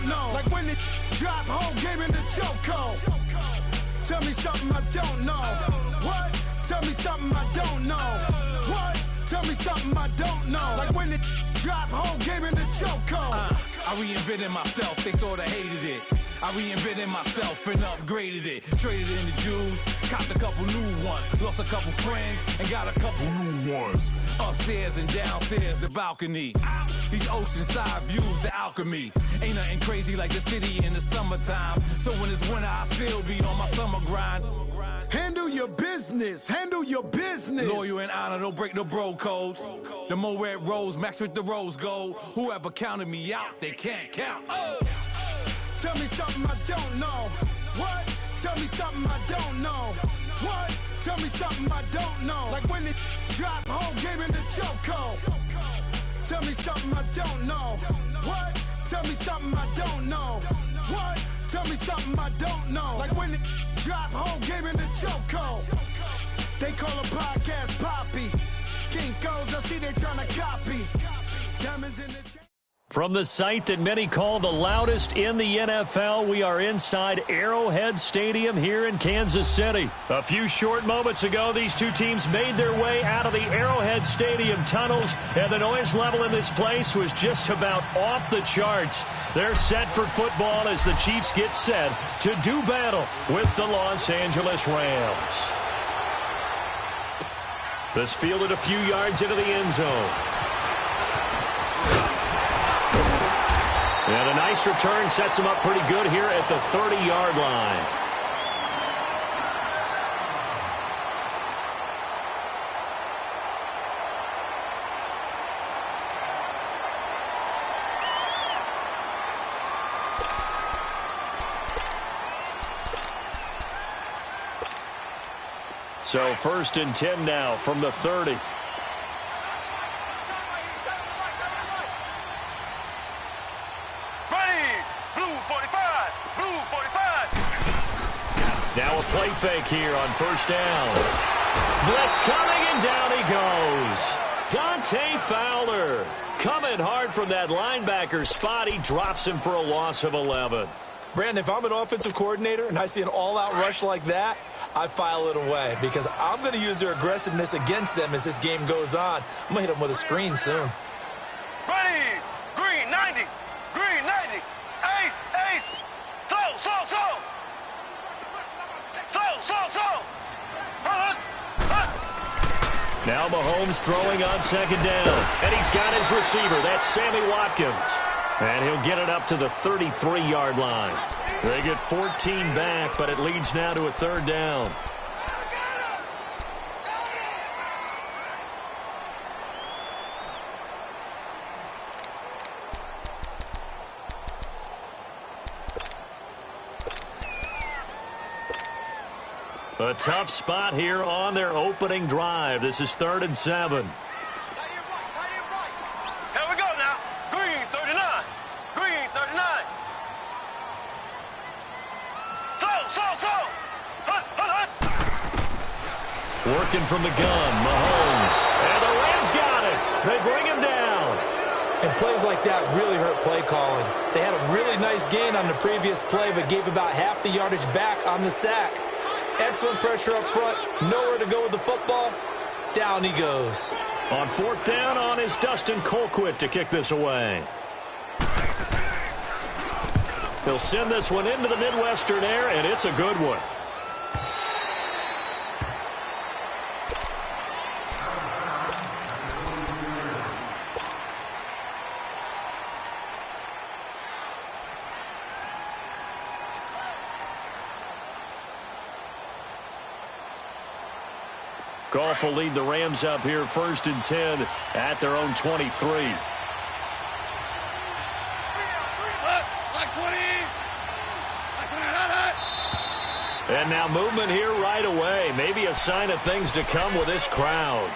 don't know. Like when it drop, whole game in the chokehold. Tell me something I don't know. What? Tell me something I don't know. What? Tell me something I don't know. Like when it drop, whole game in the chokehold. I reinvented myself, they sorta hated it. I reinvented myself and upgraded it. Traded in the Jews, copped a couple new ones. Lost a couple friends and got a couple new ones. Upstairs and downstairs, the balcony. These oceanside views, the alchemy. Ain't nothing crazy like the city in the summertime. So when it's winter, I still be on my summer grind. Handle your business, handle your business. Loyal and honor, don't break the bro codes. The more red rose, max with the rose gold. Whoever counted me out, they can't count. Oh! Tell me something I don't know. What? Tell me something I don't know. What? Tell me something I don't know. Like when it drop, whole game in the chokehold. Tell me something I don't know. What? Tell me something I don't know. What? Tell me something I don't know. Like when it drop, whole game in the chokehold. They call a podcast Poppy. Kinkos, I see they trying to copy. Diamonds in the From the site that many call the loudest in the NFL, we are inside Arrowhead Stadium here in Kansas City. A few short moments ago, these two teams made their way out of the Arrowhead Stadium tunnels, and the noise level in this place was just about off the charts. They're set for football as the Chiefs get set to do battle with the Los Angeles Rams. This fielded a few yards into the end zone. And a nice return sets him up pretty good here at the 30-yard line. So 1st and 10 now from the 30. Now a play fake here on 1st down. Blitz coming, and down he goes. Dante Fowler coming hard from that linebacker spot. He drops him for a loss of 11. Brandon, if I'm an offensive coordinator and I see an all-out rush like that, I file it away because I'm going to use their aggressiveness against them as this game goes on. I'm going to hit them with a screen soon. Ready! Green 90! Green 90! Ace! Ace! Slow! Slow! Slow! Now Mahomes throwing on 2nd down. And he's got his receiver. That's Sammy Watkins. And he'll get it up to the 33-yard line. They get 14 back, but it leads now to a 3rd down. A tough spot here on their opening drive. This is 3rd and 7. Here we go now. Green 39. Green 39. Slow. Hut. Working from the gun, Mahomes. And the Rams got it. They bring him down. And plays like that really hurt play calling. They had a really nice gain on the previous play, but gave about half the yardage back on the sack. Excellent pressure up front. Nowhere to go with the football. Down he goes. On 4th down on is Dustin Colquitt to kick this away. He'll send this one into the Midwestern air, and it's a good one. Goff will lead the Rams up here 1st and 10 at their own 23. And now movement here right away. Maybe a sign of things to come with this crowd.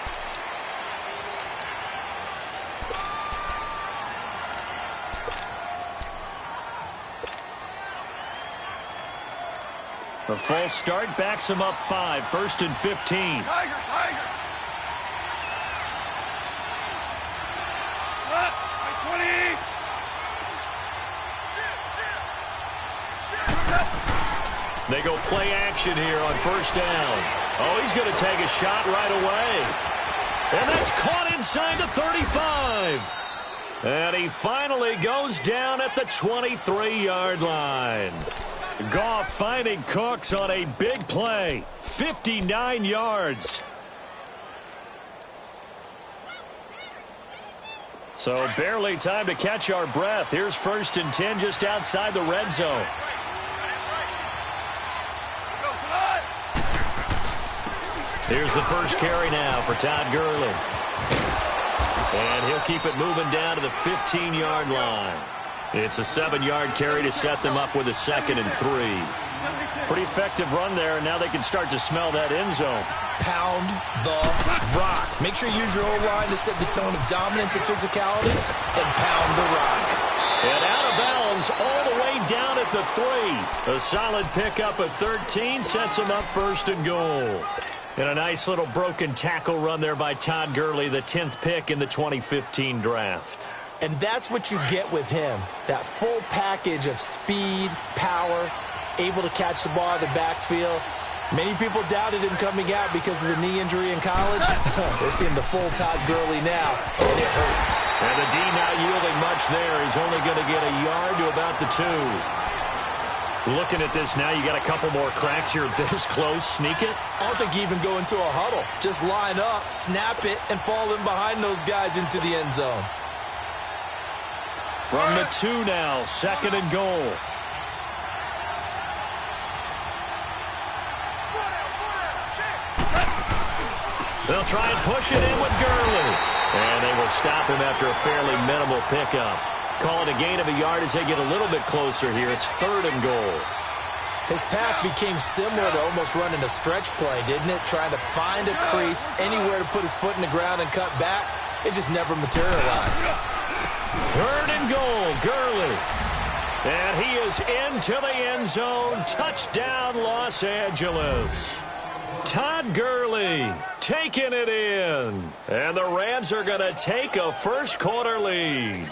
A false start backs him up 5, 1st and 15. Tiger. Up, 20. They go play action here on first down. Oh, he's going to take a shot right away. And that's caught inside the 35. And he finally goes down at the 23-yard line. Goff finding Cooks on a big play. 59 yards. So barely time to catch our breath. Here's 1st and 10 just outside the red zone. Here's the first carry now for Todd Gurley. And he'll keep it moving down to the 15-yard line. It's a 7-yard carry to set them up with a 2nd and 3. Pretty effective run there, and now they can start to smell that end zone. Pound the rock. Make sure you use your O-line to set the tone of dominance and physicality, and pound the rock. And out of bounds all the way down at the 3. A solid pickup at 13 sets them up 1st and goal. And a nice little broken tackle run there by Todd Gurley, the 10th pick in the 2015 draft. And that's what you get with him, that full package of speed, power, able to catch the ball in the backfield. Many people doubted him coming out because of the knee injury in college. They're seeing the full Todd Gurley now, and it hurts. And the D not yielding much there. He's only going to get a yard to about the 2. Looking at this now, you got a couple more cracks here this close. Sneak it. I don't think you even go into a huddle. Just line up, snap it, and fall in behind those guys into the end zone. From the 2 now, 2nd and goal. They'll try and push it in with Gurley. And they will stop him after a fairly minimal pickup. Call it a gain of a yard as they get a little bit closer here. It's 3rd and goal. His path became similar to almost running a stretch play, didn't it? Trying to find a crease, anywhere to put his foot in the ground and cut back. It just never materialized. 3rd and goal, Gurley. And he is into the end zone. Touchdown, Los Angeles. Todd Gurley taking it in. And the Rams are going to take a first-quarter lead.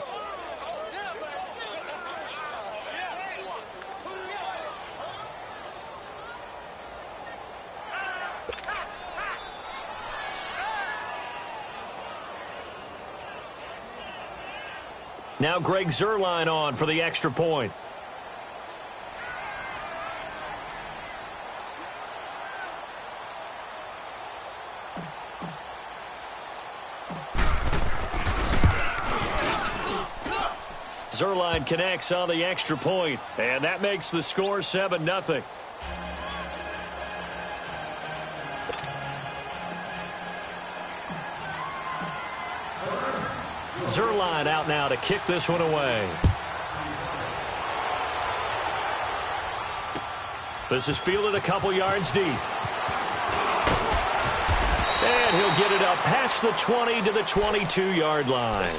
Now Greg Zuerlein on for the extra point. Zuerlein connects on the extra point, and that makes the score 7-0. Zuerlein out now to kick this one away. This is fielded a couple yards deep. And he'll get it up past the 20 to the 22-yard line.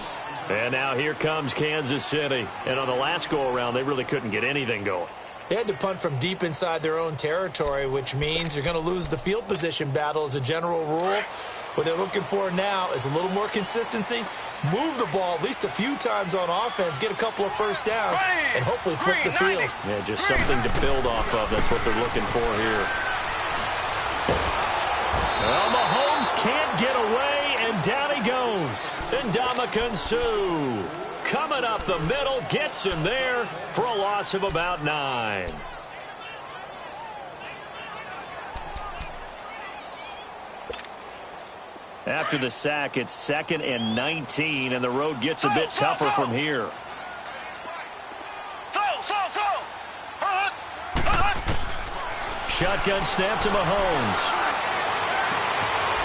And now here comes Kansas City. And on the last go-around, they really couldn't get anything going. They had to punt from deep inside their own territory, which means you're going to lose the field position battle as a general rule. What they're looking for now is a little more consistency, move the ball at least a few times on offense, get a couple of first downs, and hopefully flip the field. Yeah, just something to build off of. That's what they're looking for here. Well, Mahomes can't get away, and down he goes. Ndamukong Suh coming up the middle, gets him there for a loss of about 9. After the sack, it's 2nd and 19, and the road gets a bit tougher from here. Shotgun snap to Mahomes.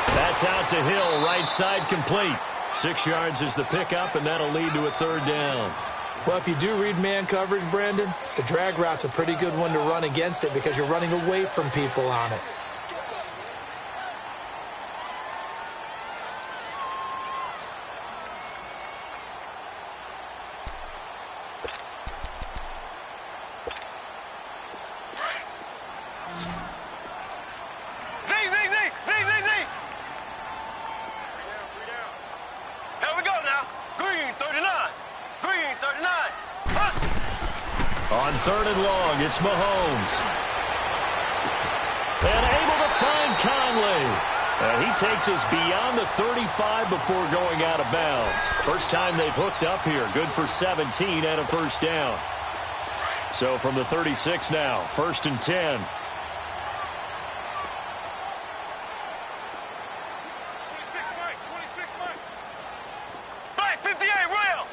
That's out to Hill, right side complete. 6 yards is the pickup, and that'll lead to a 3rd down. Well, if you do read man coverage, Brandon, the drag route's a pretty good one to run against it because you're running away from people on it. On 3rd and long, it's Mahomes. And able to find Conley. He takes us beyond the 35 before going out of bounds. First time they've hooked up here. Good for 17 and a first down. So from the 36 now, 1st and 10. 26, Mike. Mike, 58, Royal.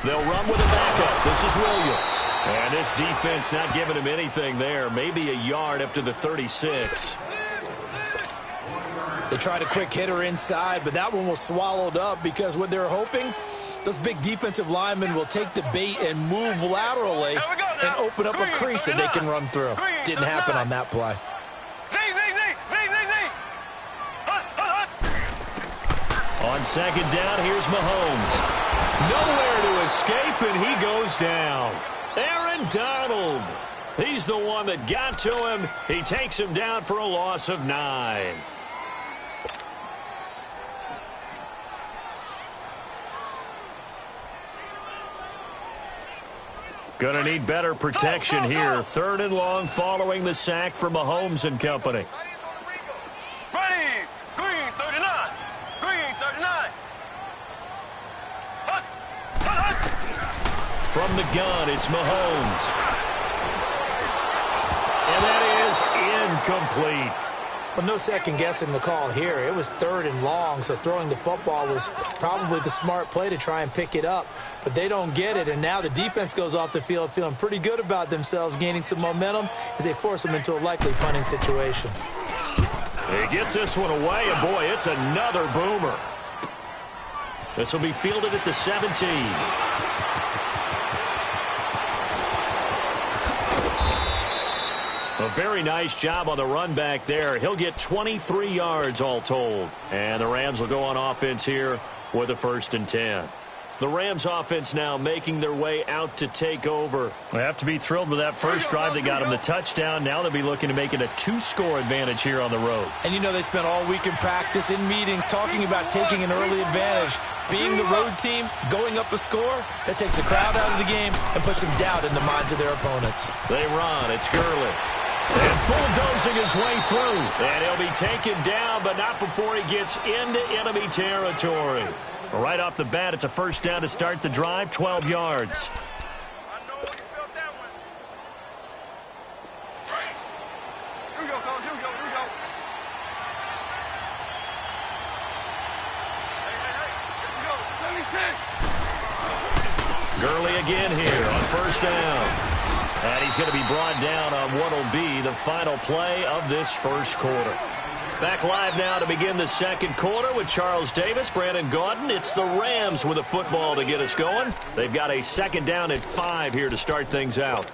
They'll run with a backup. This is Williams. And this defense not giving him anything there. Maybe a yard up to the 36. They tried a quick hitter inside, but that one was swallowed up because what they're hoping, those big defensive linemen will take the bait and move laterally and open up a crease that they can run through. Didn't happen on that play. On second down, here's Mahomes. Nowhere to escape, and he goes down. Aaron Donald. He's the one that got to him. He takes him down for a loss of 9. Gonna need better protection here. 3rd and long following the sack for Mahomes and company. Ready, green 39. Green 39. From the gun, it's Mahomes. And that is incomplete. Well, no second guessing the call here. It was 3rd and long, so throwing the football was probably the smart play to try and pick it up. But they don't get it, and now the defense goes off the field feeling pretty good about themselves, gaining some momentum as they force them into a likely punting situation. He gets this one away, and boy, it's another boomer. This will be fielded at the 17. A very nice job on the run back there. He'll get 23 yards all told. And the Rams will go on offense here with a 1st and 10. The Rams offense now making their way out to take over. They have to be thrilled with that first drive. They got him the touchdown. Now they'll be looking to make it a 2-score advantage here on the road. And you know they spent all week in practice, in meetings, talking about taking an early advantage. Being the road team, going up a score, that takes the crowd out of the game and puts some doubt in the minds of their opponents. They run. It's Gurley. And bulldozing his way through. And he'll be taken down, but not before he gets into enemy territory. Right off the bat, it's a first down to start the drive, 12 yards. I know you felt that one. Here we go, fellas. Here we go. Hey. Here we go. 76. Gurley again here on first down. And he's going to be brought down on what will be the final play of this first quarter. Back live now to begin the second quarter with Charles Davis, Brandon Gaudin. It's the Rams with a football to get us going. They've got a 2nd down and 5 here to start things out.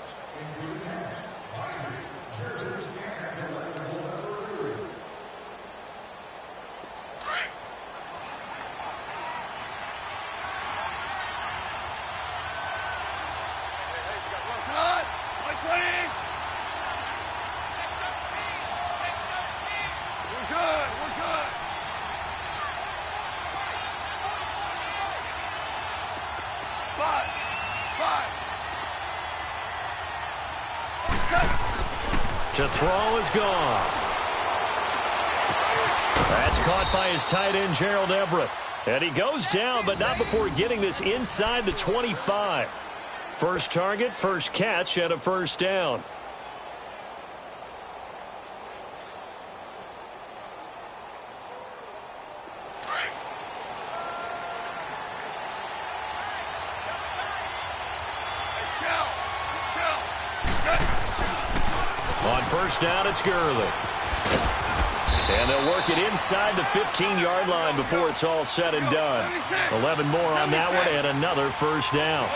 To throw is gone. That's caught by his tight end, Gerald Everett. And he goes down, but not before getting this inside the 25. First target, first catch, and a first down. On first down, it's Gurley. And they'll work it inside the 15-yard line before it's all said and done. 11 more on that one and another first down.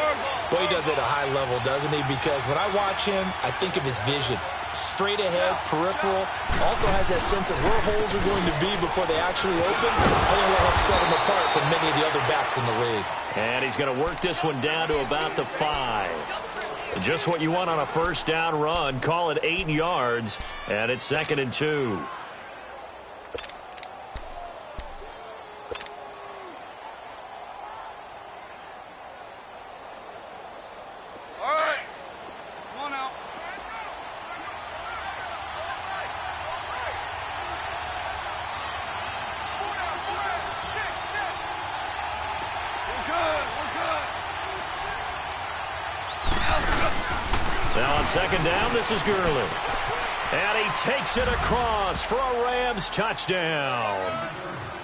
Boy, he does it at a high level, doesn't he? Because when I watch him, I think of his vision. Straight ahead, peripheral. Also has that sense of where holes are going to be before they actually open. I think will help set him apart from many of the other backs in the league. And he's going to work this one down to about the 5. Just what you want on a first down run. Call it 8 yards, and it's 2nd and 2. All right. Come on now. Now on second down, this is Gurley. And he takes it across for a Rams touchdown.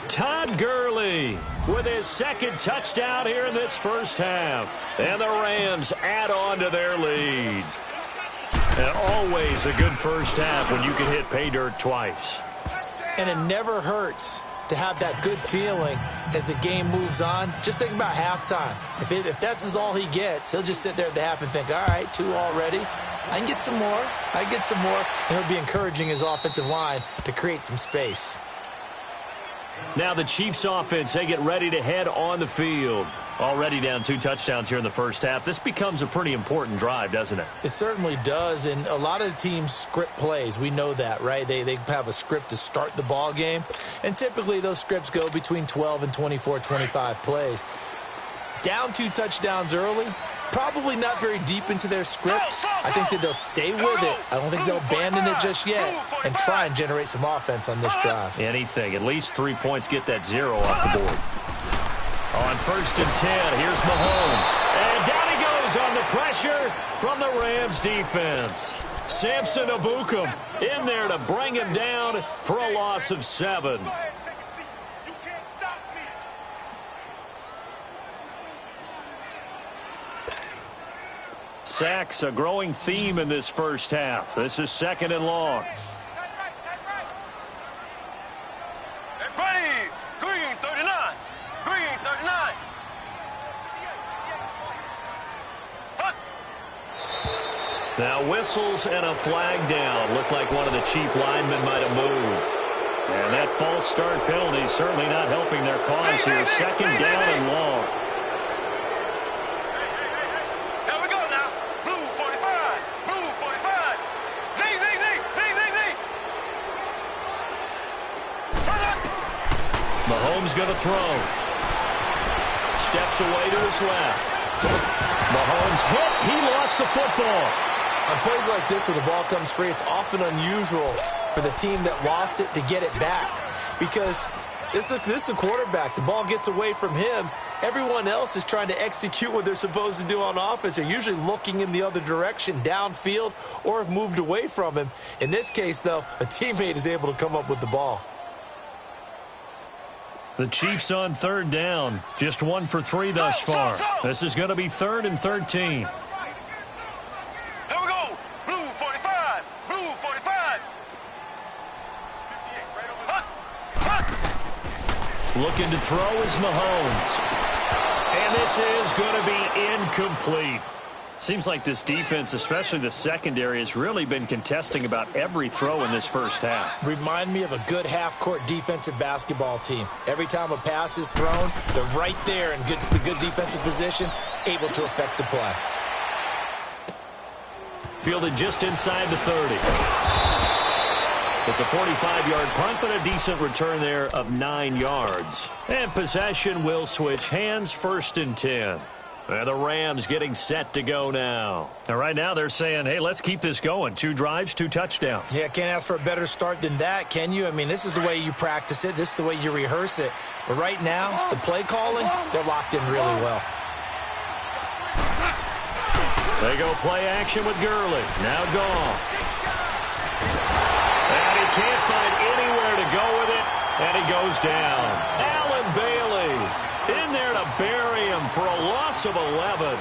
Todd Gurley with his second touchdown here in this first half. And the Rams add on to their lead. And always a good first half when you can hit pay dirt twice. And it never hurts to have that good feeling as the game moves on. Just think about halftime. If that's all he gets, he'll just sit there at the half and think, all right, 2 already. I can get some more. I can get some more. And he'll be encouraging his offensive line to create some space. Now the Chiefs offense, they get ready to head on the field. Already down 2 touchdowns here in the first half. This becomes a pretty important drive, doesn't it? It certainly does, and a lot of the teams script plays. We know that, right? They have a script to start the ball game, and typically those scripts go between 12 and 24, 25 plays. Down 2 touchdowns early, probably not very deep into their script. I think that they'll stay with it. I don't think they'll abandon it just yet and try and generate some offense on this drive. Anything. At least 3 points, get that 0 off the board. On 1st and 10, here's Mahomes. And down he goes on the pressure from the Rams defense. Samson Ebukam in there to bring him down for a loss of 7. Sacks, a growing theme in this first half. This is 2nd and long. Now whistles and a flag down. Looked like one of the Chief linemen might have moved. And that false start penalty is certainly not helping their cause here. 2nd down and long. Here we go now. Blue 45. Blue 45. Mahomes going to throw. Steps away to his left. Mahomes hit. He lost the football. On plays like this where the ball comes free, it's often unusual for the team that lost it to get it back. Because this is the quarterback. The ball gets away from him. Everyone else is trying to execute what they're supposed to do on offense. They're usually looking in the other direction, downfield, or have moved away from him. In this case, though, a teammate is able to come up with the ball. The Chiefs on 3rd down. Just 1 for 3 thus far. This is going to be 3rd and 13. Looking to throw is Mahomes. And this is going to be incomplete. Seems like this defense, especially the secondary, has really been contesting about every throw in this first half. Remind me of a good half-court defensive basketball team. Every time a pass is thrown, they're right there in the good defensive position, able to affect the play. Fielded just inside the 30. It's a 45-yard punt, but a decent return there of 9 yards. And possession will switch hands, 1st and 10. And the Rams getting set to go now. And right now they're saying, hey, let's keep this going. 2 drives, 2 touchdowns. Yeah, can't ask for a better start than that, can you? I mean, this is the way you practice it. This is the way you rehearse it. But right now, the play calling, they're locked in really well. They go play action with Gurley. Now Goff. And he can't find anywhere to go with it, and he goes down. Allen Bailey in there to bury him for a loss of 11.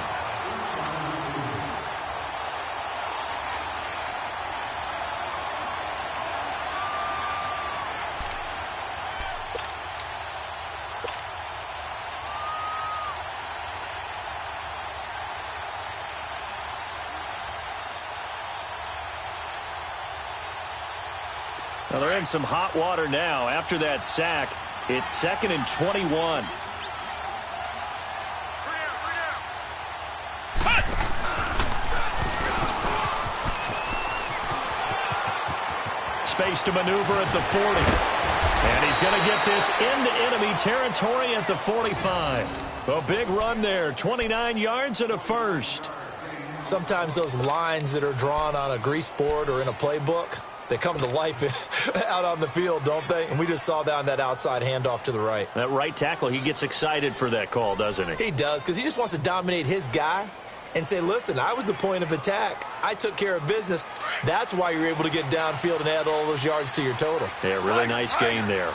Well, they're in some hot water now. After that sack, it's 2nd and 21. Space to maneuver at the 40. And he's going to get this into enemy territory at the 45. A big run there, 29 yards and a first. Sometimes those lines that are drawn on a grease board or in a playbook, they come to life out on the field, don't they? And we just saw that on that outside handoff to the right. That right tackle, he gets excited for that call, doesn't he? He does, because he just wants to dominate his guy. and say, listen, I was the point of attack. I took care of business. That's why you're able to get downfield and add all those yards to your total. Yeah, really nice gain there.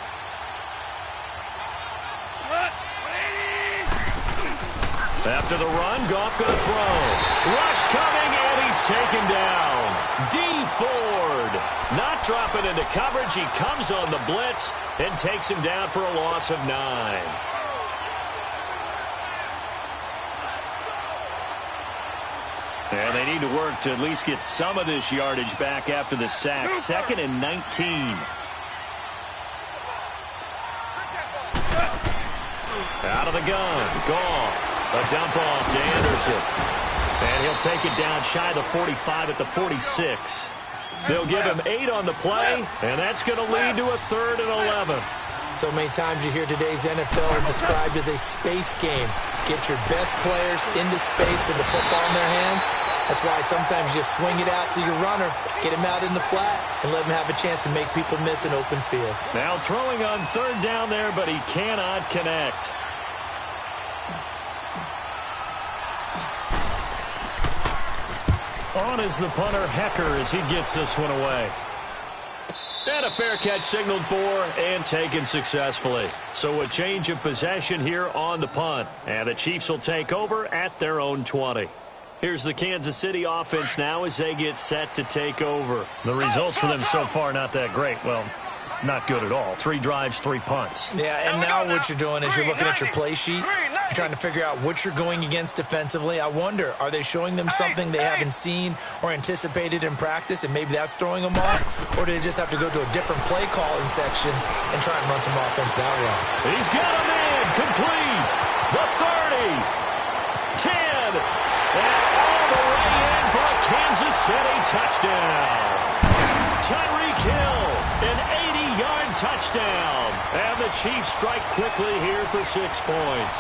After the run, Goff going to throw. Rush coming, and he's taken down. D. Ford not dropping into coverage. He comes on the blitz and takes him down for a loss of 9. And they need to work to at least get some of this yardage back after the sack. 2nd and 19. Out of the gun. Goff. A dump off to Anderson. And he'll take it down shy of the 45 at the 46. They'll give him 8 on the play, and that's going to lead to a 3rd and 11. So many times you hear today's NFL described as a space game. Get your best players into space with the football in their hands. That's why sometimes you just swing it out to your runner, get him out in the flat, and let him have a chance to make people miss an open field. Now throwing on 3rd down there, but he cannot connect. On is the punter, Hecker, as he gets this one away. And a fair catch signaled for and taken successfully. So a change of possession here on the punt. And the Chiefs will take over at their own 20. Here's the Kansas City offense now as they get set to take over. The results for them so far not that great. Well, not good at all. 3 drives, 3 punts. Yeah, and now what you're doing is you're looking at your play sheet. You're trying to figure out what you're going against defensively. I wonder, are they showing them something they haven't seen or anticipated in practice, and maybe that's throwing them off? Or do they just have to go to a different play calling section and try and run some offense that way? He's got him in. Complete. The 30. 10. And all the way in for a Kansas City touchdown. Tyreek Hill, an 80-yard touchdown. And the Chiefs strike quickly here for 6 points.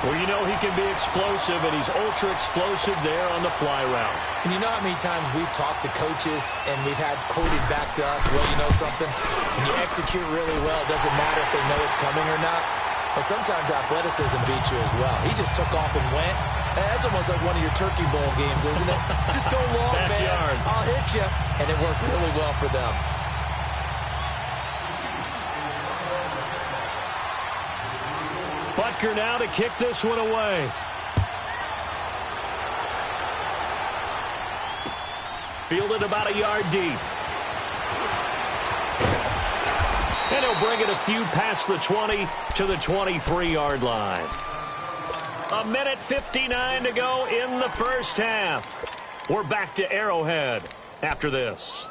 Well, you know he can be explosive, and he's ultra-explosive there on the fly route. And you know how many times we've talked to coaches and we've had quoted back to us, well, you know something? When you execute really well, it doesn't matter if they know it's coming or not. But sometimes athleticism beats you as well. He just took off and went. That's almost like one of your Turkey Bowl games, isn't it? Just go long, man. I'll hit you. And it worked really well for them. Butker now to kick this one away. Fielded about a yard deep. And he'll bring it a few past the 20 to the 23-yard line. 1:59 to go in the first half. We're back to Arrowhead after this.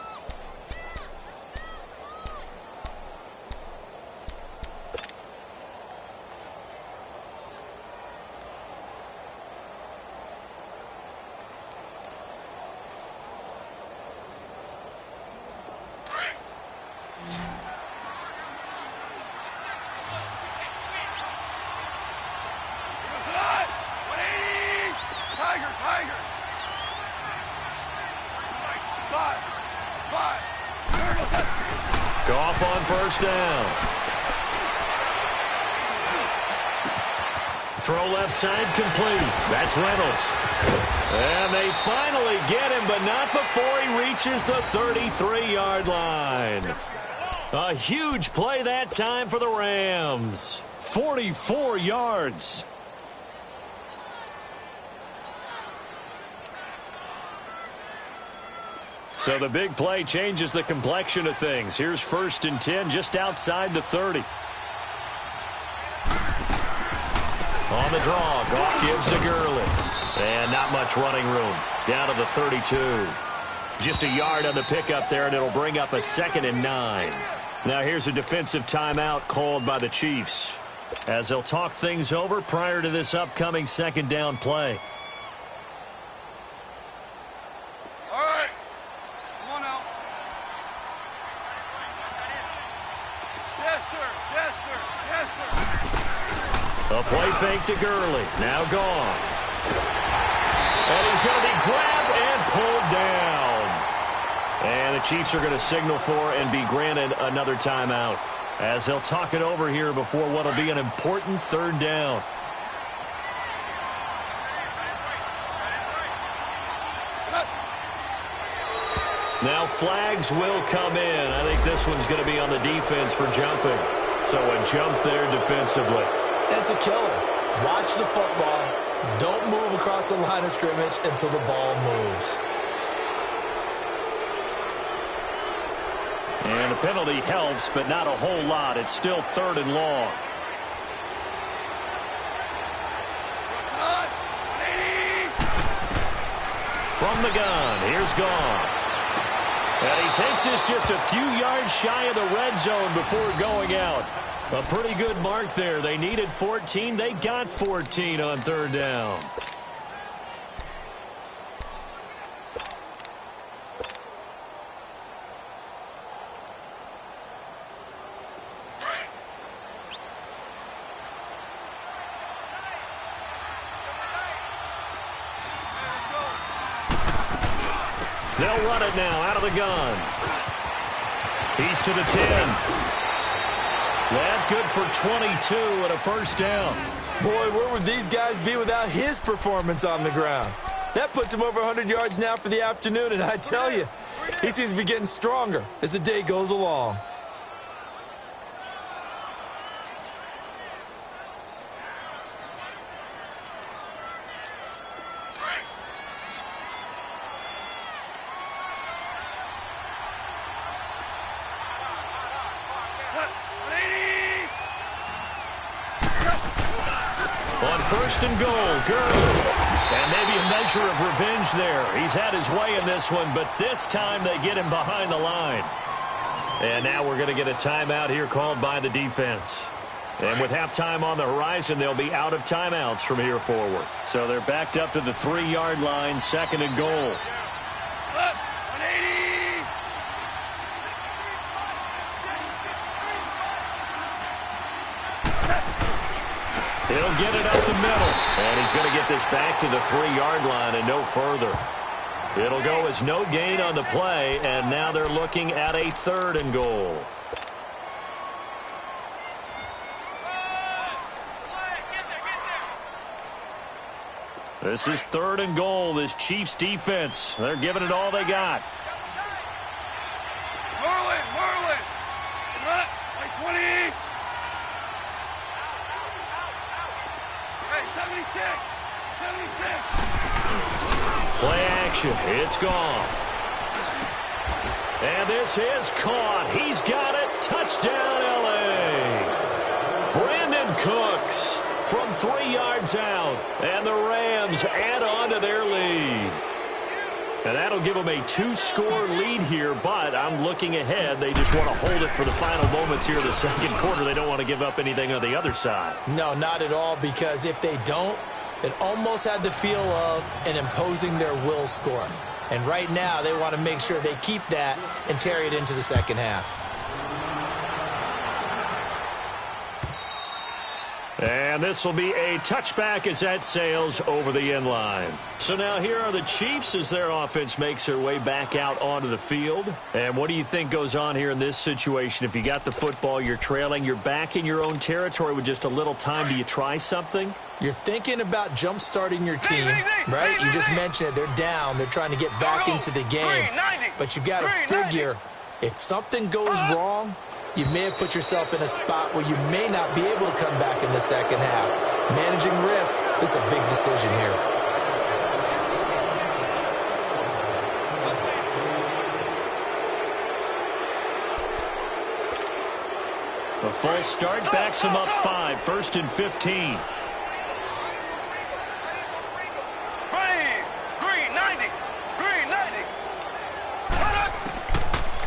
Goff on first down. Throw left side complete. That's Reynolds. And they finally get him, but not before he reaches the 33-yard line. A huge play that time for the Rams. 44 yards. So the big play changes the complexion of things. Here's 1st and 10 just outside the 30. On the draw, Goff gives to Gurley. And not much running room. Down to the 32. Just a yard on the pickup there, and it'll bring up a 2nd and 9. Now here's a defensive timeout called by the Chiefs, as they'll talk things over prior to this upcoming 2nd down play. A play fake to Gurley. Now gone. And he's going to be grabbed and pulled down. And the Chiefs are going to signal for and be granted another timeout, as they'll talk it over here before what will be an important 3rd down. Now flags will come in. I think this one's going to be on the defense for jumping. So a jump there defensively. That's a killer. Watch the football. Don't move across the line of scrimmage until the ball moves. And the penalty helps, but not a whole lot. It's still 3rd and long. From the gun, here's Goff. And he takes this just a few yards shy of the red zone before going out. A pretty good mark there. They needed 14. They got 14 on 3rd down. They'll run it now out of the gun. He's to the 10. That good for 22 and a first down. Boy, where would these guys be without his performance on the ground? That puts him over 100 yards now for the afternoon, and I tell you, he seems to be getting stronger as the day goes along. On 1st and goal, Gurley. And maybe a measure of revenge there. He's had his way in this one, but this time they get him behind the line. And now we're going to get a timeout here called by the defense. And with halftime on the horizon, they'll be out of timeouts from here forward. So they're backed up to the 3-yard line, 2nd and goal. He'll get it up the middle. And he's going to get this back to the 3-yard line and no further. It'll go as no gain on the play, and now they're looking at a 3rd and goal. This is 3rd and goal. This Chiefs defense, they're giving it all they got. Marlin. Like 20. Hey, 76. Play action. It's gone. And this is caught. He's got it. Touchdown, L.A. Brandon Cooks from 3 yards out. And the Rams add on to their lead. And that'll give them a 2-score lead here, but I'm looking ahead. They just want to hold it for the final moments here in the 2nd quarter. They don't want to give up anything on the other side. No, not at all, because if they don't, it almost had the feel of an imposing their will score. And right now, they want to make sure they keep that and carry it into the 2nd half. And this will be a touchback as that sails over the end line. So now here are the Chiefs as their offense makes their way back out onto the field. And what do you think goes on here in this situation? If you got the football, you're trailing, you're back in your own territory with just a little time. Do you try something? You're thinking about jump-starting your team, right? You just mentioned it. They're down. They're trying to get back into the game. But you've got to figure, if something goes wrong, you may have put yourself in a spot where you may not be able to come back in the 2nd half. Managing risk is a big decision here. A false start backs him up 5, 1st and 15.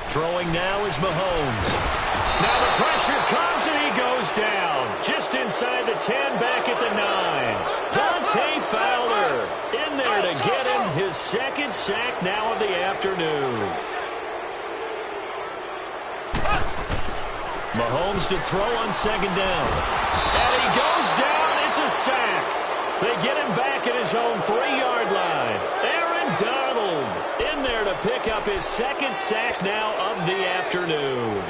Throwing now is Mahomes. Now the pressure comes and he goes down. Just inside the 10, back at the 9. Dante Fowler in there to get him his 2nd sack now of the afternoon. Mahomes to throw on 2nd down. And he goes down. It's a sack. They get him back at his own 3-yard line. Aaron Donald in there to pick up his 2nd sack now of the afternoon.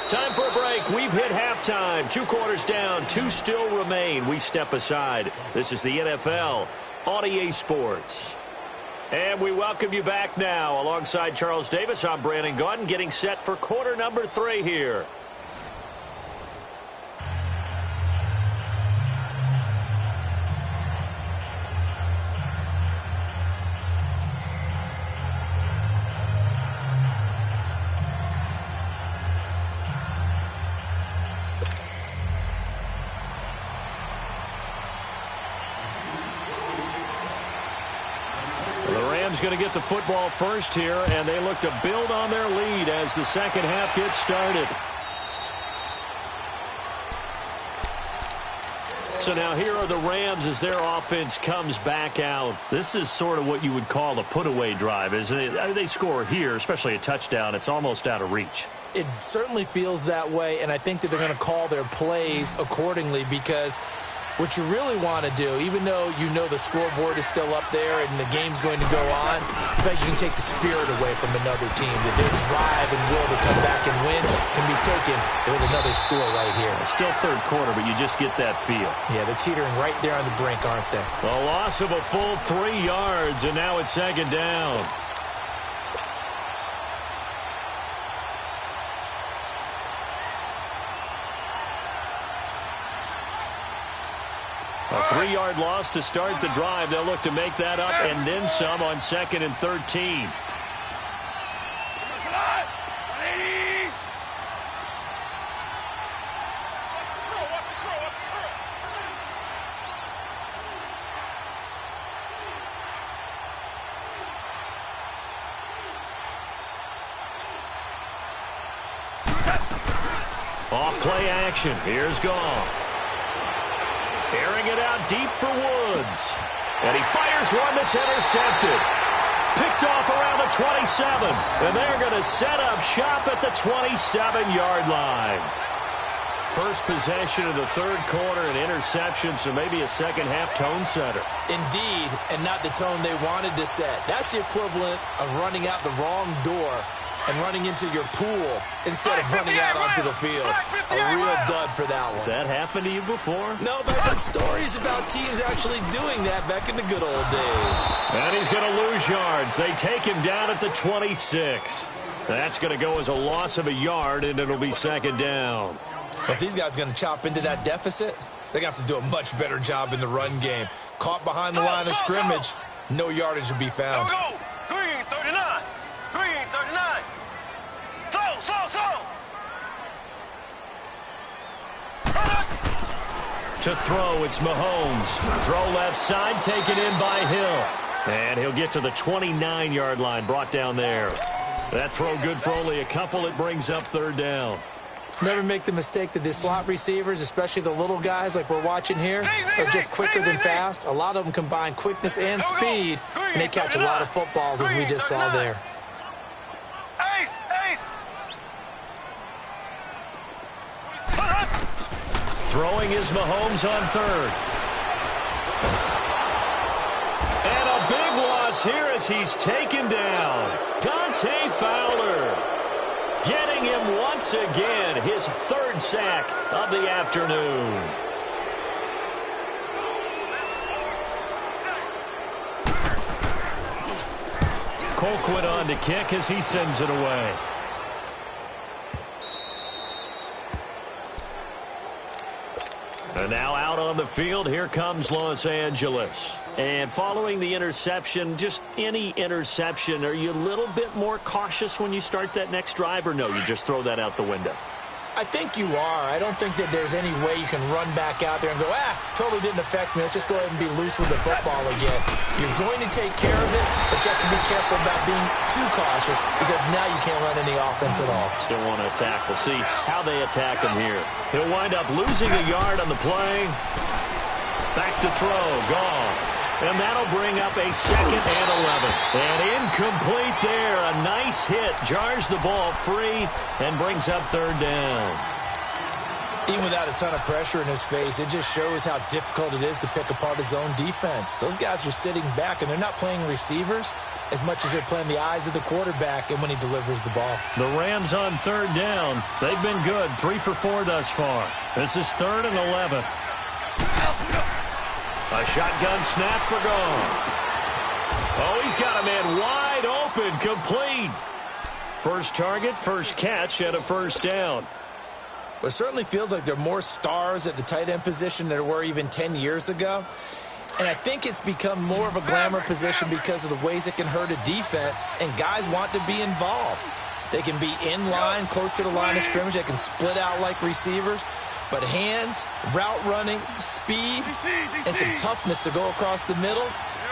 Time for a break. We've hit halftime. 2 quarters down. 2 still remain. We step aside. This is the NFL on EA Sports. And we welcome you back now. Alongside Charles Davis, I'm Brandon Gaudin, getting set for quarter number 3 here. Going to get the football first here, and they look to build on their lead as the second half gets started. So now here are the Rams as their offense comes back out. This is sort of what you would call a put-away drive, isn't it? They score here, especially a touchdown. It's almost out of reach. It certainly feels that way, and I think that they're going to call their plays accordingly, because what you really want to do, even though you know the scoreboard is still up there and the game's going to go on, I bet you can take the spirit away from another team, that their drive and will to come back and win can be taken with another score right here. It's still third quarter, but you just get that feel. Yeah, they're teetering right there on the brink, aren't they? A loss of a full 3 yards, and now it's second down. A 3-yard loss to start the drive. They'll look to make that up and then some on 2nd and 13. Off play action. Here's Goff. Airing it out deep for Woods. And he fires one that's intercepted. Picked off around the 27. And they're going to set up shop at the 27-yard line. First possession of the third quarter, an interception, so maybe a second-half tone setter. Indeed, and not the tone they wanted to set. That's the equivalent of running out the wrong door and running into your pool instead of running out onto the field. A real dud for that one. Has that happened to you before? No, but I've heard stories about teams actually doing that back in the good old days. And he's going to lose yards. They take him down at the 26. That's going to go as a loss of a yard, and it'll be second down. If these guys are going to chop into that deficit, they're going to have to do a much better job in the run game. Caught behind the line of scrimmage, no yardage will be found. Green 39. Green 39. Slow. To throw, it's Mahomes. Throw left side, taken in by Hill. And he'll get to the 29-yard line, brought down there. That throw good for only a couple. It brings up third down. Never make the mistake that the slot receivers, especially the little guys like we're watching here, are just quicker than fast. A lot of them combine quickness and speed, and they catch a lot of footballs, as we just saw there. Ace. Throwing is Mahomes on third. And a big loss here as he's taken down. Dante Fowler getting him once again, his third sack of the afternoon. Colquitt on to kick as he sends it away. And now out on the field, here comes Los Angeles. And following the interception, just any interception, are you a little bit more cautious when you start that next drive, or no, you just throw that out the window? I think you are. I don't think that there's any way you can run back out there and go, totally didn't affect me. Let's just go ahead and be loose with the football again. You're going to take care of it, but you have to be careful about being too cautious, because now you can't run any offense at all. Still want to attack. We'll see how they attack him here. He'll wind up losing a yard on the play. Back to throw. Goff. And that'll bring up a 2nd and 11. And incomplete there. A nice hit. Jars the ball free and brings up third down. Even without a ton of pressure in his face, it just shows how difficult it is to pick apart his own defense. Those guys are sitting back, and they're not playing receivers as much as they're playing the eyes of the quarterback and when he delivers the ball. The Rams on third down. They've been good. 3 for 4 thus far. This is 3rd and 11. A shotgun snap for Goff. Oh, he's got a man wide open, complete. First target, first catch, and a first down. Well, it certainly feels like there are more stars at the tight end position than there were even 10 years ago. And I think it's become more of a glamour position because of the ways it can hurt a defense, and guys want to be involved. They can be in line, close to the line of scrimmage. They can split out like receivers. But hands, route running, speed, and some toughness to go across the middle,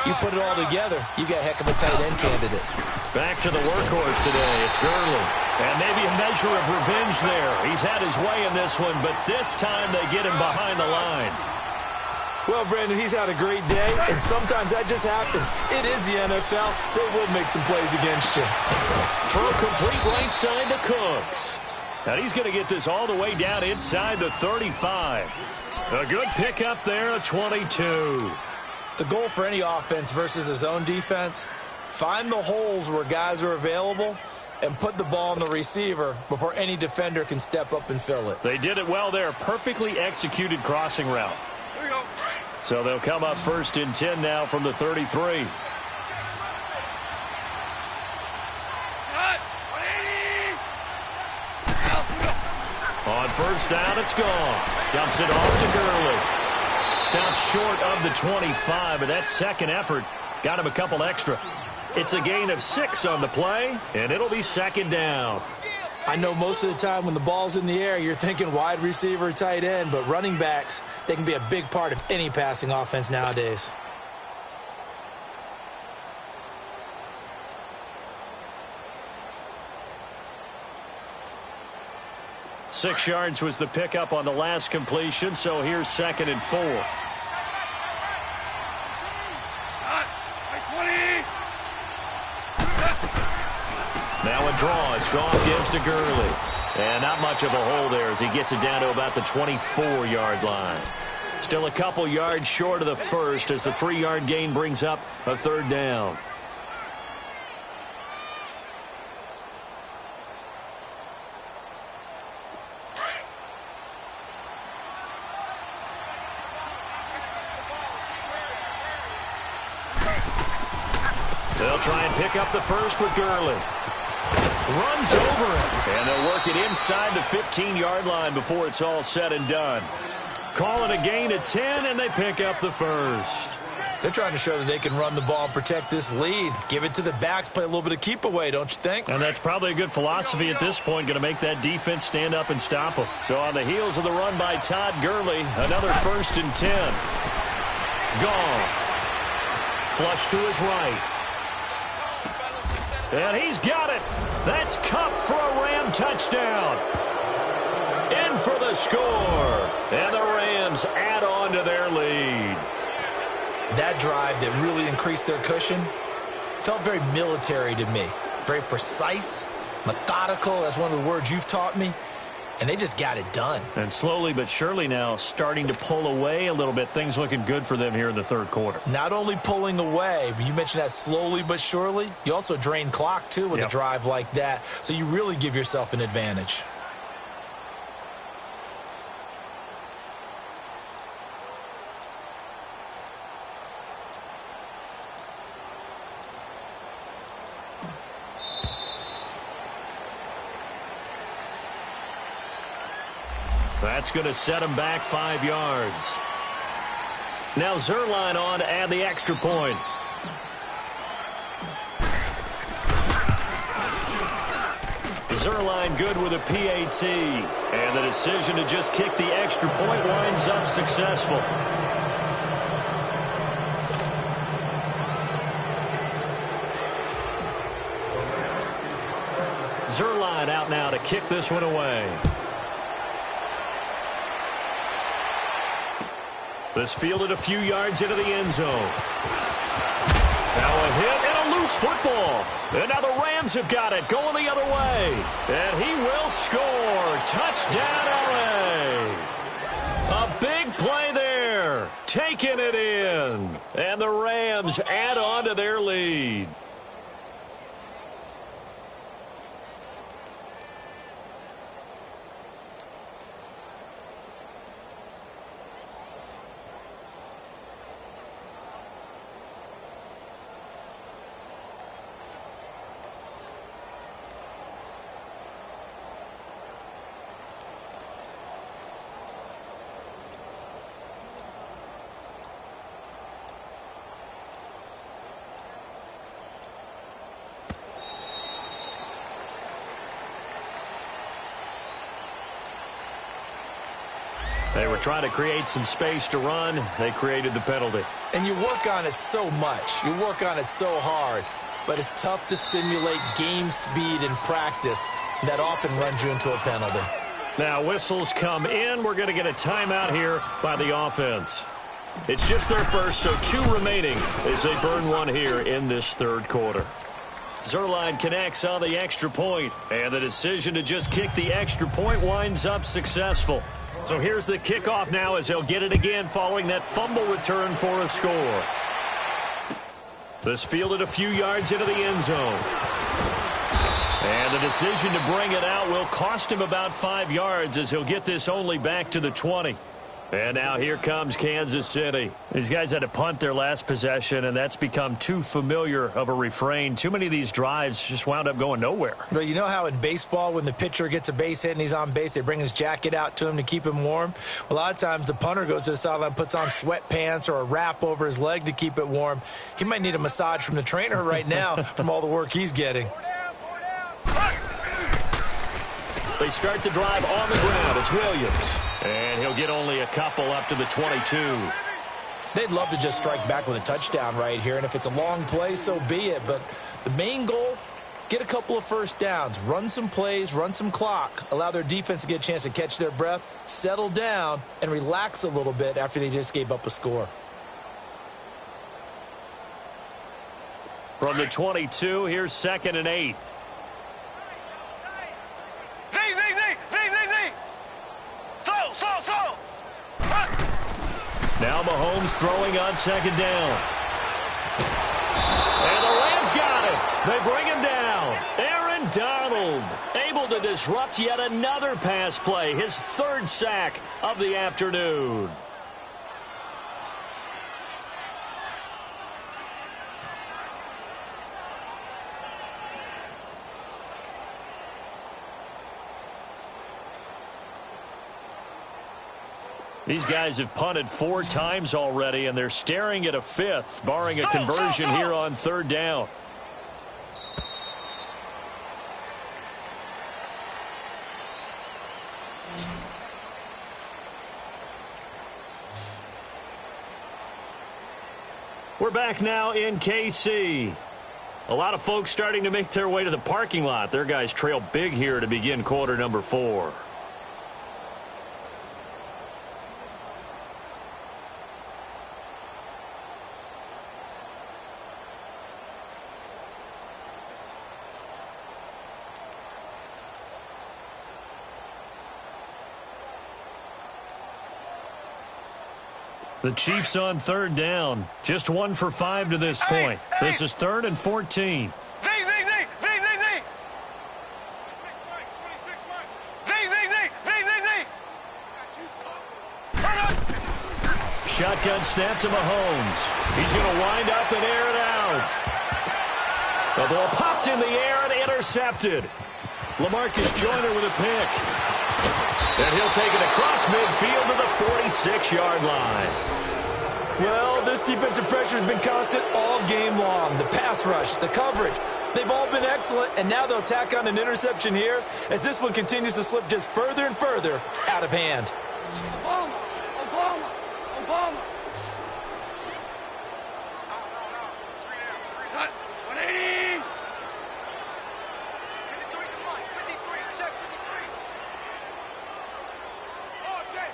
you put it all together, you got a heck of a tight end candidate. Back to the workhorse today. It's Gurley. And maybe a measure of revenge there. He's had his way in this one, but this time they get him behind the line. Well, Brandon, he's had a great day, and sometimes that just happens. It is the NFL. They will make some plays against you. Throw complete right side to Cooks. And he's going to get this all the way down inside the 35. A good pickup there, a 22. The goal for any offense versus his own defense, find the holes where guys are available and put the ball on the receiver before any defender can step up and fill it. They did it well there. Perfectly executed crossing route. So they'll come up first and 10 now from the 33. On first down, it's gone. Dumps it off to Gurley. Stops short of the 25, but that second effort got him a couple extra. It's a gain of 6 on the play, and it'll be second down. I know most of the time when the ball's in the air, you're thinking wide receiver, tight end, but running backs, they can be a big part of any passing offense nowadays. Six yards was the pickup on the last completion, so here's second and 4. Now a draw as Goff gives to Gurley. And not much of a hole there as he gets it down to about the 24-yard line. Still a couple yards short of the first as the 3-yard gain brings up a third down. They'll try and pick up the first with Gurley. Runs over him. And they'll work it inside the 15-yard line before it's all said and done. Calling a gain of 10, and they pick up the first. They're trying to show that they can run the ball and protect this lead. Give it to the backs, play a little bit of keep away, don't you think? And that's probably a good philosophy at this point, going to make that defense stand up and stop them. So on the heels of the run by Todd Gurley, another first and 10. Goff. Flush to his right. And he's got it. That's Kupp for a Ram touchdown. In for the score. And the Rams add on to their lead. That drive that really increased their cushion felt very military to me. Very precise, methodical. That's one of the words you've taught me. And they just got it done. And slowly but surely now starting to pull away a little bit. Things looking good for them here in the third quarter. Not only pulling away, but you mentioned that slowly but surely. You also drain clock, too, with a drive like that. So you really give yourself an advantage. That's going to set him back 5 yards. Now Zerline on to add the extra point. Zerline good with a PAT. And the decision to just kick the extra point winds up successful. Zerline out now to kick this one away. This fielded a few yards into the end zone. Now a hit and a loose football. And now the Rams have got it going the other way. And he will score. Touchdown, LA. A big play there. Taking it in. And the Rams add on to their lead. They were trying to create some space to run. They created the penalty. And you work on it so much. You work on it so hard. But it's tough to simulate game speed in practice. That often runs you into a penalty. Now whistles come in. We're going to get a timeout here by the offense. It's just their first, so 2 remaining as they burn one here in this third quarter. Zerline connects on the extra point, and the decision to just kick the extra point winds up successful. So here's the kickoff now as they'll get it again following that fumble return for a score. This fielded a few yards into the end zone. And the decision to bring it out will cost him about 5 yards as he'll get this only back to the 20. And now here comes Kansas City. These guys had to punt their last possession, and that's become too familiar of a refrain. Too many of these drives just wound up going nowhere. Well, you know how in baseball when the pitcher gets a base hit and he's on base, they bring his jacket out to him to keep him warm? A lot of times the punter goes to the sideline, puts on sweatpants or a wrap over his leg to keep it warm. He might need a massage from the trainer right now from all the work he's getting. They start the drive on the ground. It's Williams. And he'll get only a couple up to the 22. They'd love to just strike back with a touchdown right here, and if it's a long play, so be it. But the main goal, get a couple of first downs, run some plays, run some clock, allow their defense to get a chance to catch their breath, settle down, and relax a little bit after they just gave up a score. From the 22, here's 2nd and 8. Now Mahomes throwing on 2nd down. And the Rams got it. They bring him down. Aaron Donald able to disrupt yet another pass play. His 3rd sack of the afternoon. These guys have punted 4 times already, and they're staring at a 5th, barring a conversion here on 3rd down. We're back now in KC. A lot of folks starting to make their way to the parking lot. Their guys trail big here to begin quarter number 4. The Chiefs on 3rd down. Just 1 for 5 to this point. This is 3rd and 14. Shotgun snap to Mahomes. He's going to wind up and air it out. The ball popped in the air and intercepted. LaMarcus Joyner with a pick. And he'll take it across midfield to the 46-yard line. Well, this defensive pressure has been constant all game long. The pass rush, the coverage, they've all been excellent, and now they'll tack on an interception here as this one continues to slip just further and further out of hand. Obama. Cut. 180. 53, check 53. Oh, Jay,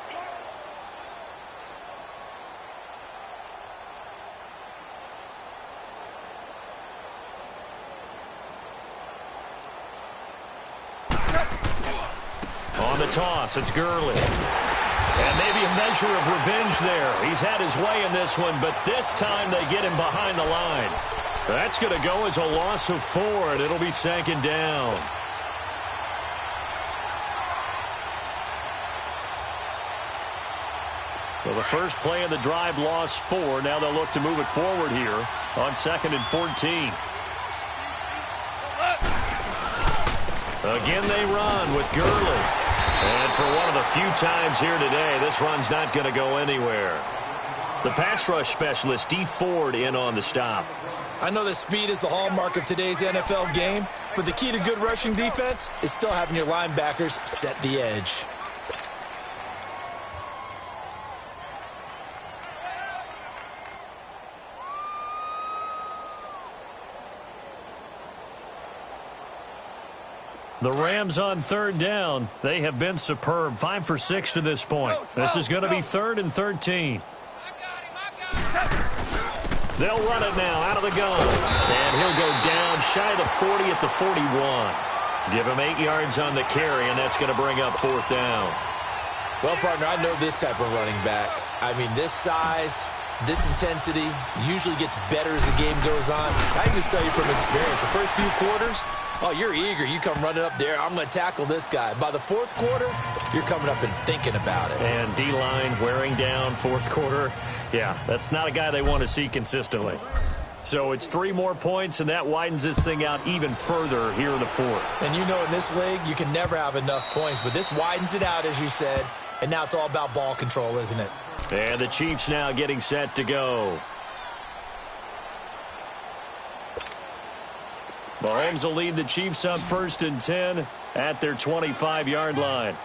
On the toss, it's Gurley. And maybe a measure of revenge there. He's had his way in this one, but this time they get him behind the line. That's going to go as a loss of 4, and it'll be 2nd down. Well, the first play of the drive lost 4. Now they'll look to move it forward here on 2nd and 14. Again, they run with Gurley. And for one of the few times here today, this run's not going to go anywhere. The pass rush specialist, D. Ford, in on the stop. I know that speed is the hallmark of today's NFL game, but the key to good rushing defense is still having your linebackers set the edge. The Rams on third down. They have been superb. 5 for 6 to this point. This is going to be 3rd and 13. They'll run it now out of the gun. And he'll go down shy of the 40 at the 41. Give him 8 yards on the carry, and that's going to bring up 4th down. Well, partner, I know this type of running back. I mean, this size, this intensity usually gets better as the game goes on. I can just tell you from experience, the first few quarters, oh, you're eager. You come running up there, I'm going to tackle this guy. By the 4th quarter, you're coming up and thinking about it. And D-line wearing down 4th quarter. Yeah, that's not a guy they want to see consistently. So it's 3 more points, and that widens this thing out even further here in the 4th. And you know in this league, you can never have enough points, but this widens it out, as you said, and now it's all about ball control, isn't it? And the Chiefs now getting set to go. Mahomes will lead the Chiefs up 1st and 10 at their 25-yard line.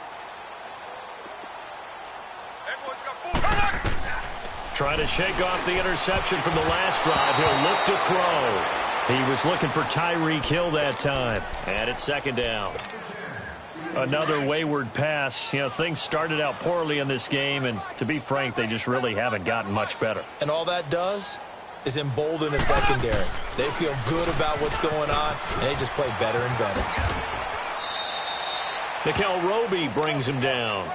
Trying to shake off the interception from the last drive. He'll look to throw. He was looking for Tyreek Hill that time. And it's 2nd down. Another wayward pass. You know, things started out poorly in this game, and to be frank, they just really haven't gotten much better. And all that does is embolden the secondary. They feel good about what's going on, and they just play better and better. Nickel Roby brings him down.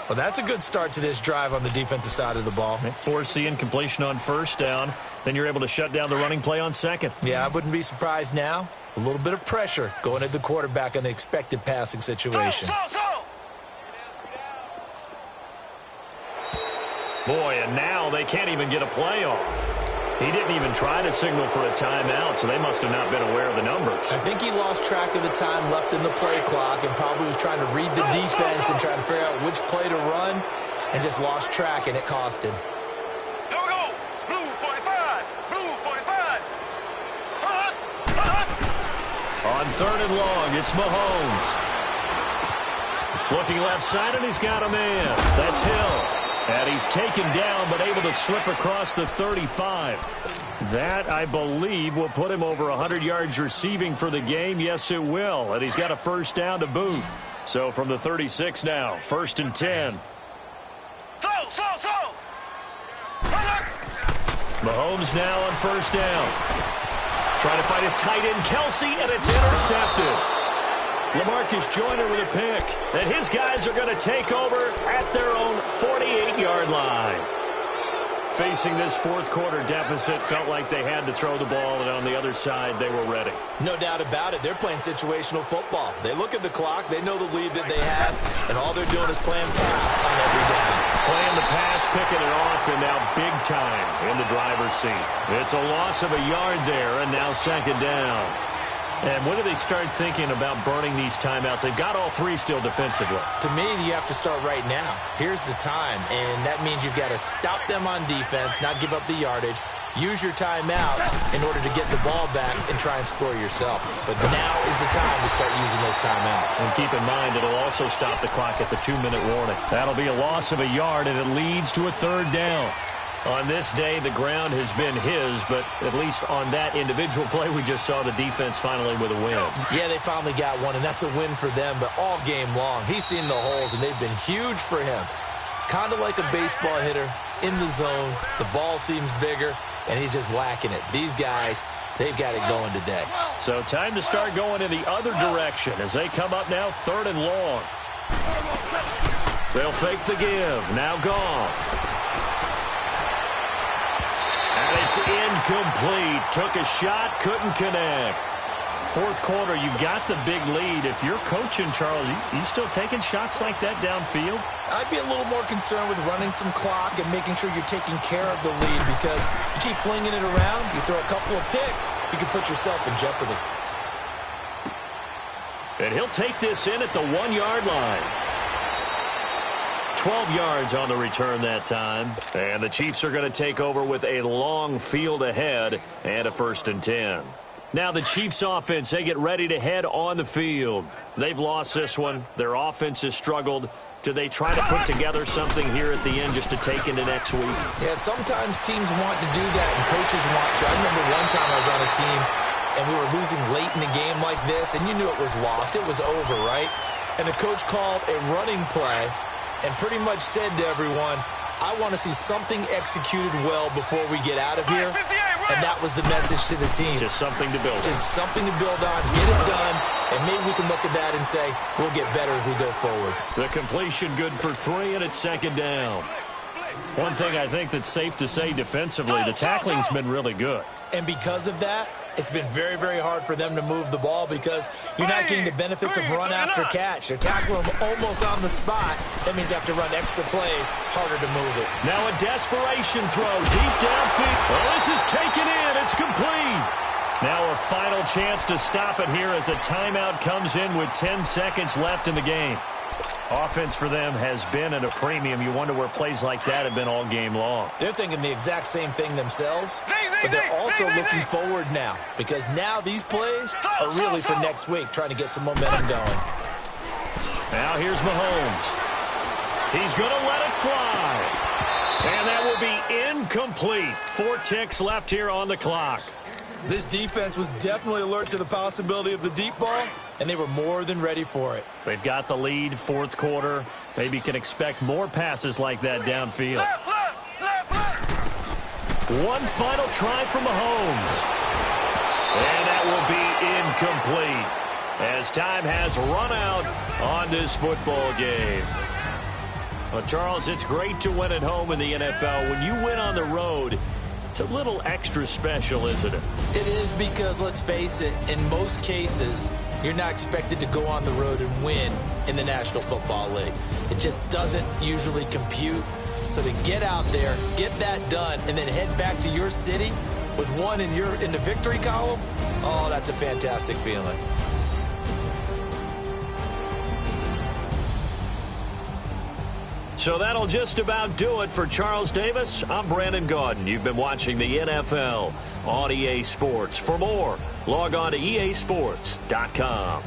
Well, that's a good start to this drive on the defensive side of the ball. Force the incompletion on 1st down. Then you're able to shut down the running play on 2nd. Yeah, I wouldn't be surprised now. A little bit of pressure going at the quarterback in the expected passing situation. Boy, and now they can't even get a play off. He didn't even try to signal for a timeout, so they must have not been aware of the numbers. I think he lost track of the time left in the play clock and probably was trying to read the defense and trying to figure out which play to run and just lost track, and it cost him. Here we go. Blue 45. Blue 45. On 3rd and long, it's Mahomes. Looking left side, and he's got a man. That's Hill. And he's taken down, but able to slip across the 35. That, I believe, will put him over 100 yards receiving for the game. Yes, it will. And he's got a 1st down to boot. So from the 36 now, 1st and 10. Mahomes now on 1st down. Trying to find his tight end, Kelsey, and it's intercepted. LaMarcus Joyner with a pick. And his guys are going to take over at their own 48-yard line. Facing this 4th quarter deficit, felt like they had to throw the ball, and on the other side, they were ready. No doubt about it. They're playing situational football. They look at the clock. They know the lead that they have, and all they're doing is playing pass on every down. Playing the pass, picking it off, and now big time in the driver's seat. It's a loss of a yard there, and now 2nd down. And when do they start thinking about burning these timeouts? They've got all 3 still defensively. To me, you have to start right now. Here's the time, and that means you've got to stop them on defense, not give up the yardage, use your timeouts in order to get the ball back and try and score yourself. But now is the time to start using those timeouts. And keep in mind, it'll also stop the clock at the 2-minute warning. That'll be a loss of a yard, and it leads to a 3rd down. On this day, the ground has been his, but at least on that individual play, we just saw the defense finally with a win. Yeah, they finally got one, and that's a win for them, but all game long, he's seen the holes, and they've been huge for him. Kind of like a baseball hitter in the zone. The ball seems bigger, and he's just whacking it. These guys, they've got it going today. So time to start going in the other direction as they come up now 3rd and long. They'll fake the give. Now Goff. And it's incomplete. Took a shot, couldn't connect. 4th quarter, you've got the big lead. If you're coaching, Charles, you still taking shots like that downfield? I'd be a little more concerned with running some clock and making sure you're taking care of the lead, because you keep flinging it around, you throw a couple of picks, you can put yourself in jeopardy. And he'll take this in at the 1-yard line. 12 yards on the return that time. And the Chiefs are going to take over with a long field ahead and a 1st and 10. Now the Chiefs offense, they get ready to head on the field. They've lost this one. Their offense has struggled. Do they try to put together something here at the end just to take into next week? Yeah, sometimes teams want to do that and coaches want to. I remember one time I was on a team and we were losing late in the game like this, and you knew it was lost. It was over, right? And the coach called a running play and pretty much said to everyone, I want to see something executed well before we get out of here. And that was the message to the team. Just something to build on. Just something to build on, get it done, and maybe we can look at that and say, we'll get better as we go forward. The completion good for 3, and it's second down. One thing I think that's safe to say defensively, the tackling's been really good. And because of that, it's been very, very hard for them to move the ball because you're not getting the benefits of run after catch. They're tackling them almost on the spot. That means you have to run extra plays, harder to move it. Now a desperation throw, deep downfield. Oh, this is taken in. It's complete. Now a final chance to stop it here as a timeout comes in with 10 seconds left in the game. Offense for them has been at a premium. You wonder where plays like that have been all game long. They're thinking the exact same thing themselves, but they're also looking forward now because now these plays are really for next week, trying to get some momentum going. Now here's Mahomes. He's going to let it fly. And that will be incomplete. 4 ticks left here on the clock. This defense was definitely alert to the possibility of the deep ball, and they were more than ready for it. They've got the lead, fourth quarter. Maybe can expect more passes like that downfield. One final try from Mahomes. And that will be incomplete as time has run out on this football game. Well, Charles, it's great to win at home in the NFL. When you win on the road, it's a little extra special, isn't it? It is because, let's face it, in most cases, you're not expected to go on the road and win in the National Football League. It just doesn't usually compute. So to get out there, get that done, and then head back to your city with one in the victory column, oh, that's a fantastic feeling. So that'll just about do it for Charles Davis. I'm Brandon Gaudin. You've been watching the NFL on EA Sports. For more, log on to easports.com.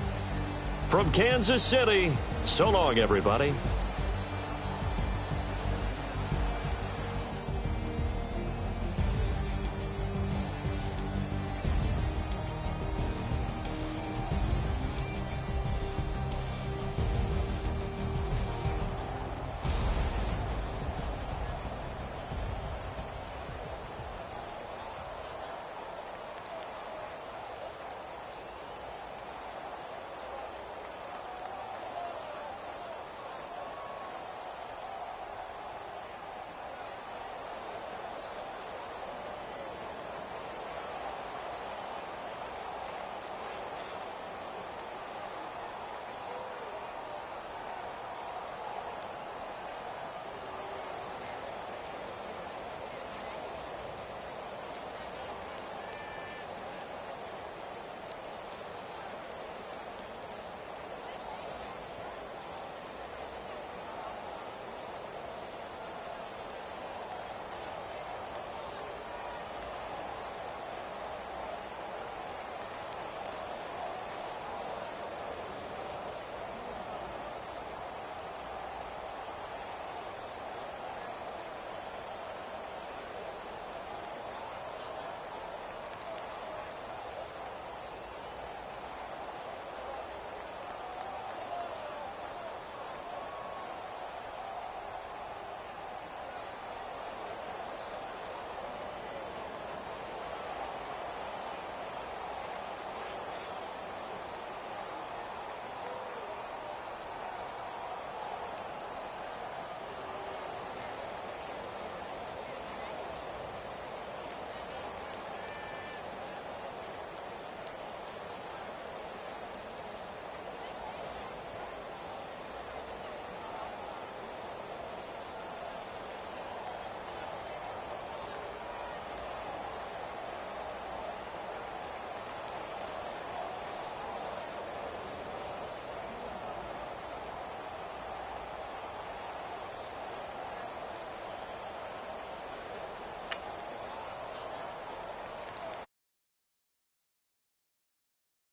From Kansas City, so long, everybody.